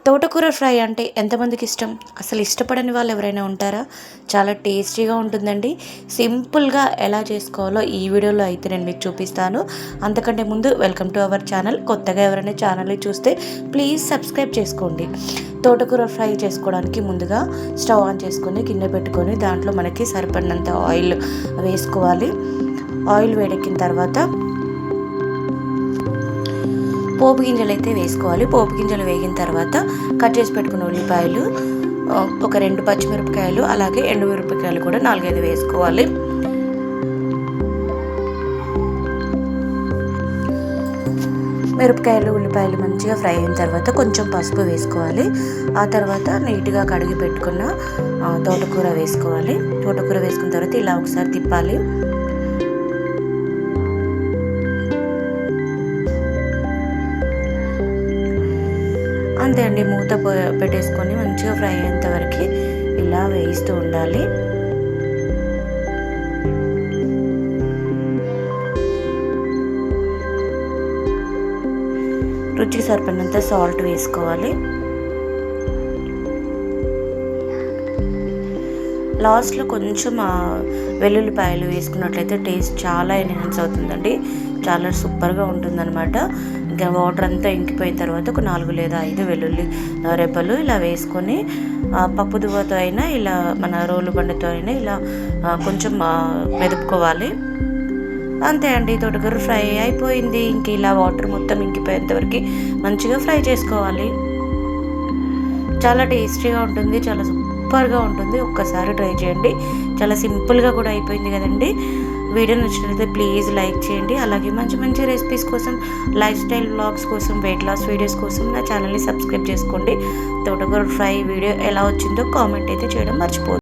తోటకూర ఫ్రై అంటే ఎంతమందికి ఇష్టం? అసలు ఇష్టపడని వాళ్ళు ఎవరైనా ఉంటారా? చాలా టేస్టీగా ఉంటుందండి. సింపుల్గా ఎలా చేసుకోవాలో ఈ వీడియోలో అయితే నేను మీకు చూపిస్తాను. అంతకంటే ముందు వెల్కమ్ టు అవర్ ఛానల్. కొత్తగా ఎవరైనా ఛానల్ని చూస్తే ప్లీజ్ సబ్స్క్రైబ్ చేసుకోండి. తోటకూర ఫ్రై చేసుకోవడానికి ముందుగా స్టవ్ ఆన్ చేసుకొని గిన్నె పెట్టుకొని దాంట్లో మనకి సరిపడినంత ఆయిల్ వేసుకోవాలి. ఆయిల్ వేడెక్కిన తర్వాత పోపు గింజలు అయితే వేసుకోవాలి. పోపు గింజలు వేగిన తర్వాత కట్ చేసి పెట్టుకున్న ఉల్లిపాయలు, ఒక 2 పచ్చిమిరపకాయలు, అలాగే ఎండుమిరపకాయలు కూడా 4-5 వేసుకోవాలి. మిరపకాయలు ఉల్లిపాయలు మంచిగా ఫ్రై అయిన తర్వాత కొంచెం పసుపు వేసుకోవాలి. ఆ తర్వాత నీట్గా కడిగి పెట్టుకున్న తోటకూర వేసుకోవాలి. తోటకూర వేసుకున్న తర్వాత ఇలా ఒకసారి తిప్పాలి. అంతే అండి, మూత పెట్టేసుకొని మంచిగా ఫ్రై అయ్యేంత వరకు ఇలా వేయిస్తూ ఉండాలి. రుచికి సరిపడినంత సాల్ట్ వేసుకోవాలి. లాస్ట్లో కొంచెం వెల్లుల్లిపాయలు వేసుకున్నట్లయితే టేస్ట్ చాలా ఎన్హాన్స్ అవుతుందండి. చాలా సూపర్గా ఉంటుందన్నమాట. ఇంకా వాటర్ అంతా ఇంకిపోయిన తర్వాత ఒక 4 లేదా 5 వెల్లుల్లి రెబ్బలు ఇలా వేసుకొని పప్పు దువ్వతో అయినా ఇలా మన రోలు బండతో అయినా ఇలా కొంచెం మెదుపుకోవాలి. అంతే అండి, తోటకూర ఫ్రై అయిపోయింది. ఇంక ఇలా వాటర్ మొత్తం ఇంకిపోయేంత వరకు మంచిగా ఫ్రై చేసుకోవాలి. చాలా టేస్టీగా ఉంటుంది, చాలా సూపర్గా ఉంటుంది. ఒక్కసారి ట్రై చేయండి. చాలా సింపుల్గా కూడా అయిపోయింది కదండి. వీడియో నచ్చినట్లయితే ప్లీజ్ లైక్ చేయండి. అలాగే మంచి మంచి రెసిపీస్ కోసం, లైఫ్ స్టైల్ వ్లాగ్స్ కోసం, వెయిట్ లాస్ వీడియోస్ కోసం నా ఛానల్ని సబ్స్క్రైబ్ చేసుకోండి. తోటకూర ఫ్రై వీడియో ఎలా వచ్చిందో కామెంట్ అయితే చేయడం మర్చిపోదు.